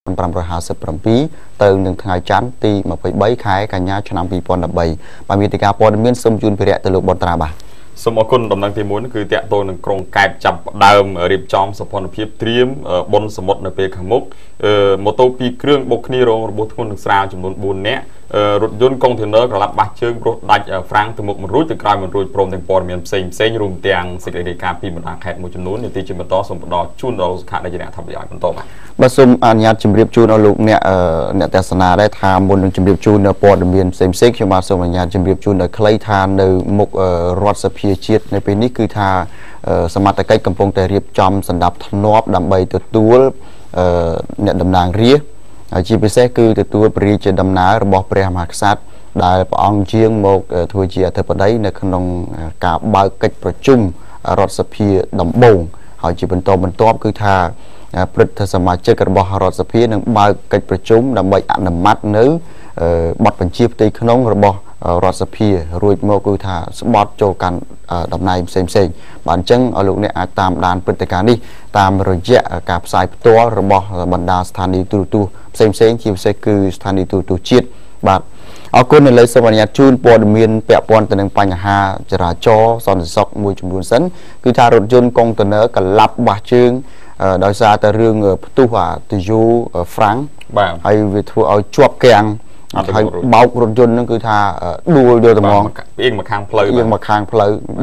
557ទៅនឹងថ្ងៃច័ន្ទទី23ខែកញ្ញាឆ្នាំ2013បាទមានទីការព័ត៌មានសូមជូនភិរៈទៅលោកបនត្រាបាទសូមអរគុណដំណឹងទី1គឺតាក់ទងនឹងក្រុងកែបចាប់ដើមរៀបចំសភនភាពត្រៀមបុណ្យសមុទ្រនៅពេលខាងមុខម៉ូតូ2គ្រឿងបុកគ្នារងរបួសធ្ងន់នឹងស្រាលចំនួន4នាក់រថយន្តកុងតឺន័រក្រឡាប់បាសជើងព្រោះដាច់ហ្វ្រាំងទៅមុខមិនរួចទៅក្រោយមិនរួចព្រមទាំងព័ត៌មានផ្សេងរួមទាំងសេចក្តីរាយការណ៍ពីបណ្ដាខេត្តមួយចំនួននាទីជាបន្តសូមបន្តជូនដល់សុខាដែលជាអ្នកថាប្រយោជន៍បន្តបាទសូមអនុញ្ញាតជម្រាបជូនដល់លោកអ្នកទស្សនាដែរថាមុននឹងជម្រាបជូននៅព័ត៌មានផ្សេងខ្ញុំបាទសូមអនុញ្ញាតជម្រាបជូនដល់ខ្លីថានៅមុខរដ្ឋសភាជាតិនៅពេលនេះគឺថាសមត្ថកិច្ចកំពុងតែរៀបចំសម្ដាប់ធ្នាប់ដើម្បីទទួលអ្នកតំណាងរាស្ត្រជាពិសេសគឺទទួលព្រះរាជដំណើររបស់ព្រះមហាក្សត្រដែលព្រះអង្គជាងមកធ្វើជាអធិបតីនៅក្នុងការបើកកិច្ចប្រជុំរដ្ឋសភាដំបូងហើយជាបន្តបន្ទាប់គឺថាព្រឹទ្ធសមាជិករបស់រដ្ឋសភានឹងបើកកិច្ចប្រជុំដើម្បីអនុម័តនៅបទបញ្ជាផ្ទៃក្នុងរបស់រដ្ឋសភារួចមកគឺថាស្បត់ចូលកាន់តំណែងផ្សេងបាទអញ្ចឹងឲ្យលោកអ្នកអាចតាមដានព្រឹត្តិការណ៍នេះតាមរយៈការផ្សាយផ្ទាល់របស់បណ្ដាស្ថានីយទូរទស្សន៍ផ្សេងជាពិសេសគឺស្ថានីយទូរទស្សន៍ជាតិបាទអរគុណនៅលើសូមអនុញ្ញាតជូនព័ត៌មានពាក់ព័ន្ធទៅនឹងបញ្ហាចរាចរណ៍សន្តិសុខមួយចំនួនសិនគឺថារថយន្តកុងតឺន័រកលាប់បាសជើងដោយសារតែរឿងផ្ទុះតយូហ្វ្រាំងបាទហើយវាធ្វើឲ្យជាប់គាំងហើយបោករថយន្តហ្នឹងគឺថាដួលយកតែហ្មងអៀងមកខាងផ្លូវ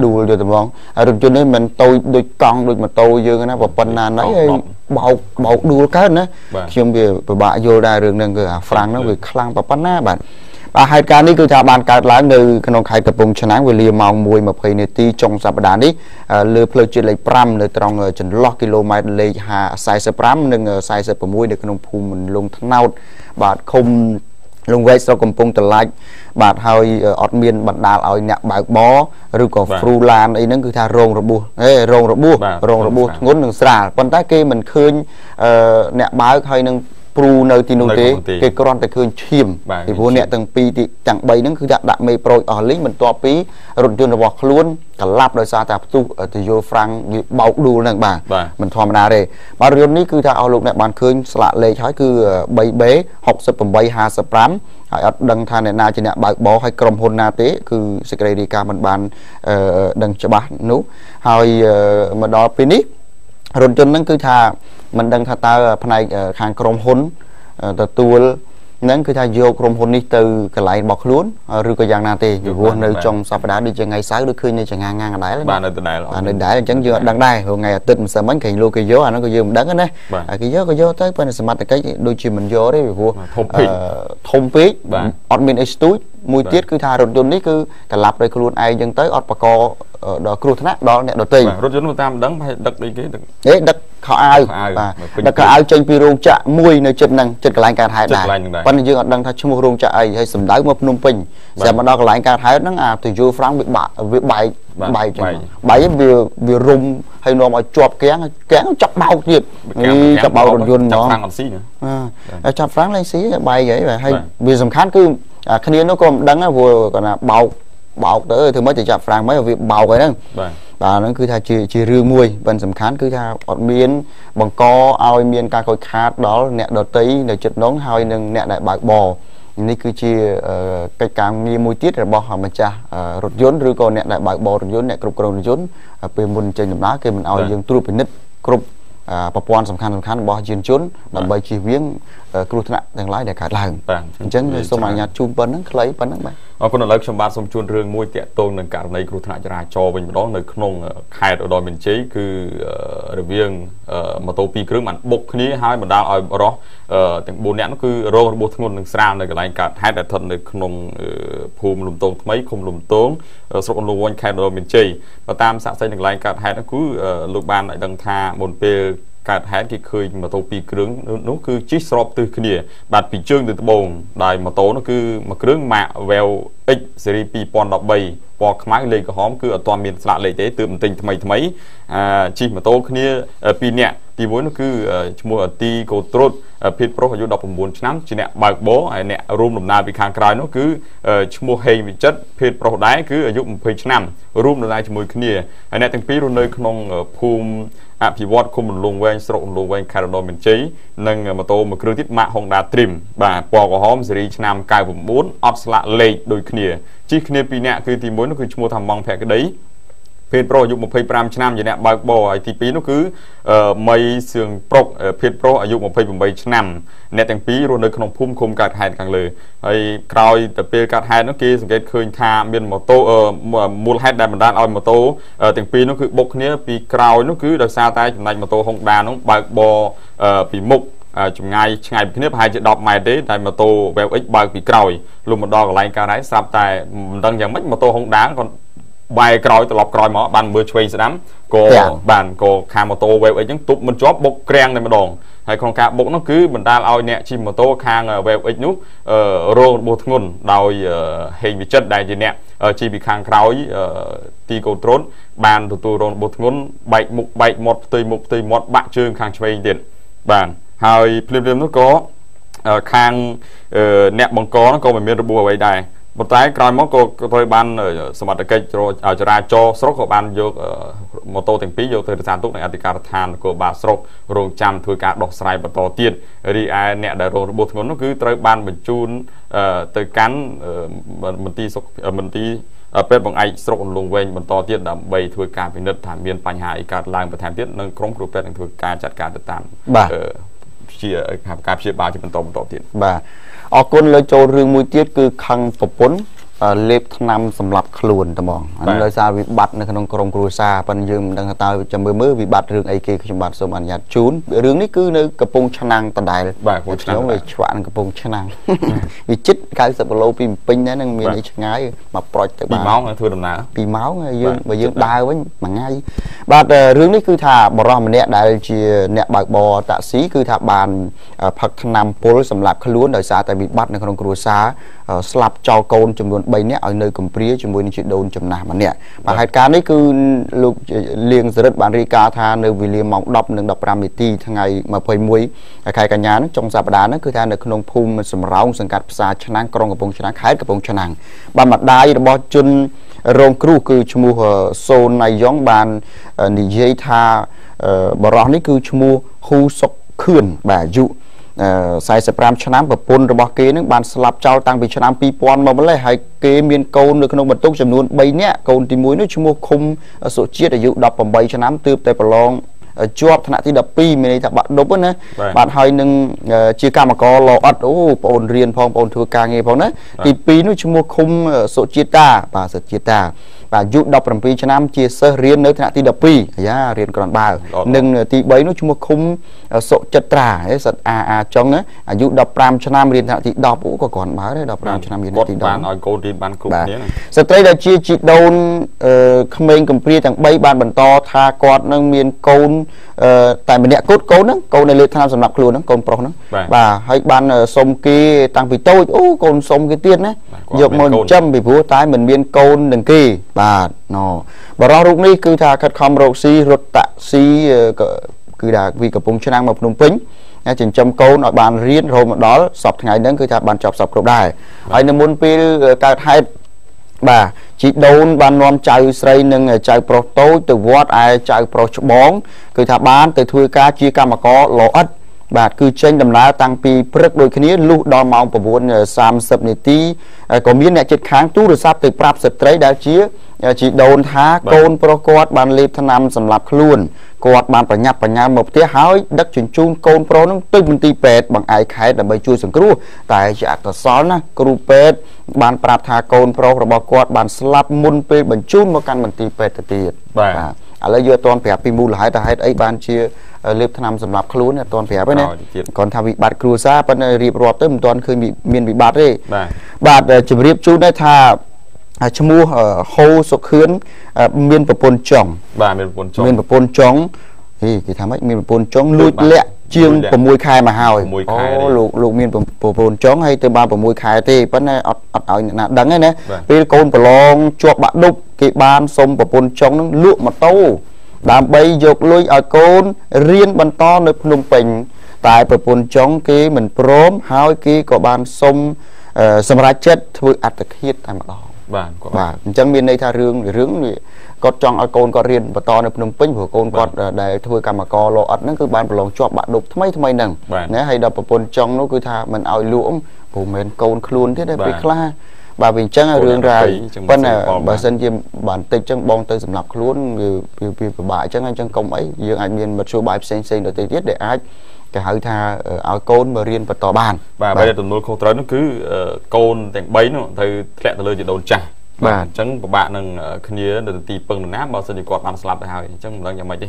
ដួលយកតែហ្មងហើយរថយន្តនេះមិនតូចដូចកង់ដូចម៉ូតូយើងណាប៉ុណ្ណាណៃហើយបោកដួលកើតណាខ្ញុំវាពិបាកយល់ដែររឿងហ្នឹងគឺអាហ្វ្រាំងហ្នឹងវាខ្លាំងប៉ុណ្ណាបាទហេតុការណ៍នេះគឺថាបានកើតឡើងនៅក្នុងខេត្តកំពង់ឆ្នាំងវេលាម៉ោង 1:20 នាទីចុងសប្តាហ៍នេះលើផ្លូវជាតិលេខ 5 នៅត្រង់ចន្លោះគីឡូម៉ែត្រលេខ45និង46នៅក្នុងភូមិលងថ្នោតបាទឃុំលងវែកស្រុកកំពង់តឡាច់បាទហើយអត់មានបណ្ដាលឲ្យអ្នកបើកបរឬក៏ហ្វ្រូឡានអីហ្នឹងគឺថារងរបួសធ្ងន់និងស្រាលប៉ុន្តែគេមិនឃើញអ្នកបើកហើយនឹងព្រូនៅទីនោះទេគេគ្រាន់តែឃើញឈាមពីព្រោះអ្នកទាំង2ទាំង3ហ្នឹងគឺដាក់មេប្រូចអស់លីងបន្ទាប់ពីរថយន្តរបស់ខ្លួនកលាប់ដោយសារតែផ្ទុះតយូហ្វ្រាំងវាបោកដួលហ្នឹងបាទមិនធម្មតាទេបាទរថយន្តនេះគឺថាឲ្យលោកអ្នកបានឃើញស្លាកលេខហើយគឺ 3B 6855ហើយអត់ដឹងថាអ្នកណាជាអ្នកបើកបរហើយក្រុមហ៊ុនណាទេគឺសេចក្តីរាយការណ៍មិនបានដឹងច្បាស់នោះហើយមកដល់ពេលនេះរថយន្តហ្នឹងគឺថាមិនដឹងថាតើផ្នែកខាងក្រុមហ៊ុនទទួលហ្នឹងគឺថាយកក្រុមហ៊ុននេះទៅកន្លែងរបស់ខ្លួនឬក៏យ៉ាងណាទេពីព្រោះនៅចុងសប្តាហ៍ដូចជាថ្ងៃសៅរ៍ដូចឃើញនៅចងាងដដែលបាទនៅដដែលអញ្ចឹងយើងអត់ដឹងដែរថ្ងៃអាទិត្យម្សិលមិញគេលោកគេយកអាហ្នឹងក៏យើងមិនដឹងណាគេយកទៅប៉ុន្តែសមត្ថកិច្ចដូចជាមិនយកទេពីព្រោះធំពេកអត់មានអីស្ទូចមួយទៀតគឺថារថយន្តនេះគឺកលាប់ដោយខ្លួនឯងអញ្ចឹងទៅអត់បកដល់គ្រោះថ្នាក់ដល់អ្នកដទៃរថយន្តតាមដឹងដឹកអីគេដឹកខោអាវដឹកខោអាវចេញពីរោងចក្រមួយនៅចិត្តហ្នឹងចិត្តកន្លែងកើតហេតុដែរប៉ុន្តែយើងអត់ដឹងថាឈ្មោះរោងចក្រអីហើយសម្ដៅមកភ្នំពេញស្រាប់មកដល់កន្លែងកើតហេតុហ្នឹងអាទៅយូហ្វ្រាំងវាបែកចឹងវារុំហើយនាំឲ្យជាប់គាំងចាប់បោកទៀតចាប់បោករថយន្តហ្មងចាប់ហ្វ្រាំងអត់ស៊ីចាប់ហ្វ្រាំងឡើងស៊ីបែកហើយវាសំខាន់គឺគ្នានោះក៏មិនដឹងដែរព្រោះគាត់ថាបោកទៅធ្វើម៉េចទៅចាប់ហ្វ្រាំងមិនវាបោកហើយហ្នឹងបាទហ្នឹងគឺថាជារឿងមួយប៉ុន្តែសំខាន់គឺថាអត់មានបង្កឲ្យមានការខូចខាតដល់អ្នកដទៃនៅចិត្តនោះហើយនឹងអ្នកដែលបើកបរនេះគឺជាកិច្ចការងារមួយទៀតរបស់ម្ចាស់រថយន្តឬក៏អ្នកដែលបើកបររថយន្តអ្នកគ្រប់គ្រងរថយន្តពេលមុនចេញដំណើរគេមិនឲ្យយើងត្រួតពិនិត្យគ្រប់ប្រព័ន្ធសំខាន់របស់យានយន្តដើម្បីជៀសវាងគ្រោះថ្នាក់ទាំងឡាយដែលកើតឡើងអញ្ចឹងសូមអនុញ្ញាតជូនប៉ុណ្្នឹងខ្លីប៉ុណ្្នឹងបាទអរគុណឥឡូវខ្ញុំបាទសូមជូនរឿងមួយតាក់ទងនឹងករណីគ្រោះថ្នាក់ចរាចរណ៍វិញម្ដងនៅក្នុងខេត្តឧត្តរមានជ័យគឺរវាងម៉ូតូ2គ្រឿងបានបុកគ្នាហើយបណ្ដាលឲ្យបរិសុទ្ធទាំង4នាក់នោះគឺរងរបួសធ្ងន់និងស្រាលនៅកន្លែងកើតហេតុដែលស្ថិតនៅក្នុងភូមិលំទងថ្មីឃុំលំទងស្រុកអន្លូវវិញខេត្តឧត្តរមានជ័យបើតាមសាក់សីនៅកន្លែងកើតហេតុនោះគឺលោកបានឲ្យដឹងថាមុនពេលកើតហេតុគេឃើញម៉ូតូ2គ្រឿងនោះគឺជិះស្របទិសគ្នាបាទពីជើងទៅត្បូងដោយម៉ូតូនោះគឺមួយគ្រឿង Max Vell X ស៊េរី2013ពណ៌ខ្មៅលេខក្រហមគឺអត់ទាន់មានស្លាកលេខទេទើបបន្ទិញថ្មីជិះម៉ូតូគ្នា2នាក់ទី1នោះគឺឈ្មោះអទីកូត្រុតភេទប្រុសអាយុ19ឆ្នាំជាអ្នកបើកបរហើយអ្នករួមដំណើរពីខាងក្រោយនោះគឺឈ្មោះហេងវិចិត្រភេទប្រុសដែរគឺអាយុ20ឆ្នាំរួមដំណើរជាមួយគ្នាហើយអ្នកទាំងពីររស់នៅក្នុងភូមិ អភិវឌ្ឍគុំលងវែងស្រុកលងវែងខេត្តឧត្តរមានជ័យនិងម៉ូតូមួយគ្រឿងទៀតម៉ាក Honda Trim បាទពណ៌ក្រហមស៊េរីឆ្នាំ99អត់ស្លាកលេខដូចគ្នាជិះគ្នាពីរនាក់គឺទី1នោះគឺឈ្មោះថាម៉ងភក្តីភេទប្រុសអាយុ25ឆ្នាំជាអ្នកបើកបរហើយទី2នោះគឺមីសឿងប្រុកភេទប្រុសអាយុ28ឆ្នាំអ្នកទាំងពីររស់នៅក្នុងភូមិឃុំកើតហេតុខាងលើហើយក្រោយទៅពេលកើតហេតុនោះគេសង្កេតឃើញថាមានម៉ូតូមូលហេតុដែលបណ្ដាលឲ្យម៉ូតូទាំងពីរនោះគឺបុកគ្នាពីក្រោយនោះគឺដោយសារតែចំណែកម៉ូតូ Honda នោះបើកបរពីមុខចម្ងាយឆ្ងាយពីគ្នាប្រហែលជា10ម៉ែត្រទេតែម៉ូតូ VX បើកពីក្រោយលុំមកដល់កន្លែងកើតហេតុស្រាប់តែមិនដឹងយ៉ាងម៉េចម៉ូតូ Honda គាត់បែរក្រោយត្រឡប់ក្រោយមកបានមើលឆ្វេងស្ដាំក៏បានក៏ខាងម៉ូតូ Wave X ហ្នឹងទប់មិនជាប់បុកក្រាំងតែម្ដងហើយក្នុងការបុកនោះគឺបណ្ដាលឲ្យអ្នកជិះម៉ូតូខាង Wave X នោះរងរបួសធ្ងន់ដោយហេងវិចិត្រដែលជាអ្នកជិះពីខាងក្រោយទីកូត្រូនបានទទួលរងរបួសធ្ងន់បែកមុខបែកមាត់ផ្ទៃមុខផ្ទៃមាត់បាក់ជើងខាងឆ្វេងទៀតបាទហើយភ្លាមៗនោះក៏ខាងអ្នកបង្កនោះក៏មិនមានរបួសអ្វីដែរប៉ុន្តែក្រោយមកក៏ត្រូវបានសមត្ថកិច្ចចរាចរណ៍ស្រុកក៏បានយកម៉ូតូទាំងពីរយកទៅរក្សាទុកនៅអធិការដ្ឋាននគរបាលស្រុករងចាំធ្វើការដោះស្រាយបន្តទៀតរីឯអ្នកដែលរងរបួសធ្ងន់នោះគឺត្រូវបានបញ្ជូនទៅកាន់មន្ទីរពេទ្យបង្អែកស្រុកអន្លង់វែងបន្តទៀតដើម្បីធ្វើការពិនិត្យថាមានបញ្ហាអីកើតឡើងបន្ថែមទៀតនិងក្រុមគ្រូពេទ្យនឹងធ្វើការចាត់ការទៅតាមជាការព្យាបាលជាបន្តទៀតបាទអរគុណលើចូលរឿងមួយទៀតគឺខឹងប្រពន្ធលេបថ្នាំសម្រាប់ខ្លួនតែហ្មងអានេះដោយសារវិបត្តិនៅក្នុងក្រុមគ្រួសារប៉ុន្តែយើងមិនដឹងថាតើចាំមើលវិបត្តិរឿងអីគេខ្ញុំបាទសូមអនុញ្ញាតជូនរឿងនេះគឺនៅកំពង់ឆ្នាំងដដែលបាទកំពង់ឆ្នាំងវាឆ្វាក់កំពង់ឆ្នាំងវាជិត90គីឡូពីពេញដែរនឹងមានអីឆ្ងាយមកប្រូចទៅបាទ2ម៉ោងធ្វើដំណើរ2ម៉ោងយើងបើយើងដើរវិញមួយថ្ងៃបាទរឿងនេះគឺថាបរិសម្នាក់ដែលជាអ្នកបើកបរតាក់ស៊ីគឺថាបានផឹកថ្នាំពុលសម្រាប់ខ្លួនដោយសារតែវិបត្តិនៅក្នុងគ្រួសារស្លាប់ចោលកូនចំនួន3នាក់ឲ្យនៅកំព្រាជាមួយនឹងជីដូនចំណាស់ម្នាក់បាទហេតុការណ៍នេះគឺលោកលៀងសរិទ្ធបានរាយការណ៍ថានៅវេលាម៉ោង 10:15 នាទីថ្ងៃ21ខែកញ្ញាចុងសប្តាហ៍ហ្នឹងគឺថានៅក្នុងភូមិសំរោងសង្កាត់ផ្សារឆ្នាំងក្រុងកំពង់ឆ្នាំងខេត្តកំពង់ឆ្នាំងបាទម្ដាយរបស់ជនរងគ្រោះគឺឈ្មោះសូនណៃយ៉ុងបាននិយាយថាបរិះនេះគឺឈ្មោះហ៊ូសុកខឿនបាទអាយុ45ឆ្នាំប្រពន្ធរបស់គេនឹងបានស្លាប់ចោលតាំងពីឆ្នាំ2000មកម្លេះហើយគេមានកូននៅក្នុងបន្ទុកចំនួន3នាក់កូនទី1នោះឈ្មោះឃុំសុជាតិអាយុ18ឆ្នាំទើបតែប្រឡងជាប់ថ្នាក់ទី12មានន័យថាបាក់ដប់ណាបាទហើយនឹងជាកម្មករលអត់អូបងអូនរៀនផងបងអូនធ្វើការងារផងណាទី2នោះឈ្មោះឃុំសុជាតិតាបាទសុជាតិតាបាទអាយុ17ឆ្នាំជាសិស្សរៀននៅថ្នាក់ទី12អាយ៉ារៀនក្រាន់បើនិងទី3នោះឈ្មោះឃុំសុចិត្តត្រាសិតអាចុងអាយុ15ឆ្នាំរៀនថ្នាក់ទី10អូក៏គ្រាន់បើដែរ15ឆ្នាំរៀនថ្នាក់ទី10បានឲ្យកូនរៀនបានគ្រប់គ្នាស្ត្រីដែលជាជីដូនក្មេងកំព្រាទាំង3បានបន្តថាគាត់នឹងមានកូនតែម្នាក់កូនហ្នឹងកូនដែលលេបថ្នាំសម្រាប់ខ្លួនហ្នឹងកូនប្រុសហ្នឹងបាទហើយបានសុំគេតាំងពីតូចអូកូនសុំគេទៀតណាយកមកចិញ្ចឹមពីព្រោះតែមិនមានកូននឹងគេបាទណបរិះរូបនេះគឺថាខិតខំរកស៊ីរត់តាក់ស៊ីគឺថាពីកំពង់ឆ្នាំងមកភ្នំពេញចិញ្ចឹមកូនឲ្យបានរៀនរហូតមកដល់សប្តាហ៍ថ្ងៃហ្នឹងគឺថាបានចប់សពគ្រប់ដែរហើយនៅមុនពេលកើតហេតុបាទជីដូនបាននាំចៅស្រីនិងចៅប្រុសតូចទៅវត្តឯចៅប្រុសច្បងគឺថាបានទៅធ្វើការជាកម្មករលអិតបាទគឺចេញដំណើរតាំងពីព្រឹកដូចគ្នាលុះដល់ម៉ោង 9:30 នាទីក៏មានអ្នកជិតខាងទូរស័ព្ទទៅប្រាប់ស្ត្រីដែលជាជីដូនថាកូនប្រុសគាត់បានលេបថ្នាំសម្រាប់ខ្លួនគាត់បានប្រញាប់ប្រញាល់មកផ្ទះហើយដឹកជញ្ជូនកូនប្រុសនឹងទៅមន្ទីរពេទ្យបង្អែកខេត្តដើម្បីជួយសង្គ្រោះតែជាអកុសលណាគ្រូពេទ្យបានប្រាប់ថាកូនប្រុសរបស់គាត់បានស្លាប់មុនពេលបញ្ជូនមកកាន់មន្ទីរពេទ្យទៅទៀតបាទឥឡូវយើងអត់ទាន់ប្រាប់ពីមូលហេតុថាហេតុអីបានជាលេបថ្នាំសម្រាប់ខ្លួនអត់ទាន់ប្រាប់ទេណាគាត់ថាវិបត្តិគ្រួសារប៉ុន្តែរៀបរាប់ទៅមិនទាន់ឃើញមានវិបត្តិទេបាទជម្រាបជូនដែរថាឈ្មោះហូសុខឿនមានប្រពន្ធចុងបាទមានប្រពន្ធចុងគេថាម៉េចមានប្រពន្ធចុងលួចលាក់ជាង6ខែមកហើយអូលោកមានប្រពន្ធចុងហើយទៅបាន6ខែទេប៉ុន្តែអត់ឲ្យអ្នកណាដឹងទេណាពេលកូនប្រឡងជាប់បាក់ឌុបគេបានសុំប្រពន្ធចុងនឹងលក់ម៉ូតូដើម្បីយកលុយឲ្យកូនរៀនបន្តនៅភ្នំពេញតែប្រពន្ធចុងគេមិនព្រមហើយគេក៏បានសុំសម្រាប់ចិត្តធ្វើអត្តឃាតតែម្ដង បាទអញ្ចឹងមានន័យថារឿងនេះគាត់ចង់ឲ្យកូនគាត់រៀនបន្តនៅភ្នំពេញព្រោះកូនគាត់ដែលធ្វើកម្មករលោអត់ហ្នឹងគឺបានប្រឡងជាប់បាក់ឌុបថ្មីហ្នឹងណាហើយដល់ប្រពន្ធចង់នោះគឺថាមិនឲ្យលក់ព្រោះមិនមែនកូនខ្លួនទេតែពេលខ្លះបាទវាអញ្ចឹងរឿងរ៉ាវប៉ុន្តែបើសិនជាបានតិចអញ្ចឹងបងទៅសម្រាប់ខ្លួនវាពិបាកអញ្ចឹងកុំអីយើងអាចមានមធ្យោបាយផ្សេងដទៃទៀតដែលអាចគេហៅថាឲ្យកូនមករៀនបន្តបានបាទតែទំនួលខុសត្រូវនោះគឺកូនទាំង3នោះទៅធ្លាក់ទៅលើជីដូនចាស់បាទអញ្ចឹងពិបាកនឹងគ្នានៅទីពឹងនរណាបើសិនជាគាត់បានស្លាប់ទៅហើយអញ្ចឹងមិនដឹងយ៉ាងម៉េចទេ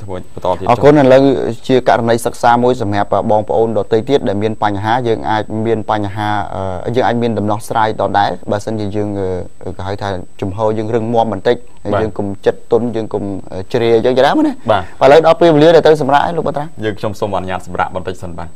ធ្វើបន្តទៀតអរគុណឥឡូវជាករណីសិក្សាមួយសម្រាប់បងប្អូនដទៃទៀតដែលមានបញ្ហាយើងអាចមានបញ្ហាយើងអាចមានដំណោះស្រាយដដែលបើសិនជាយើងគេហៅថាជំហរយើងរឹងមាំបន្តិចហើយយើងកុំចិត្តទុនយើងកុំជ្រាអញ្ចឹងចាណាឥឡូវដល់ពេលវេលាដែលទៅសម្រាប់ឯងលោកបត្រាយើងខ្ញុំសូមអនុញ្ញាតសម្រាប់បន្តិចសិនបាទ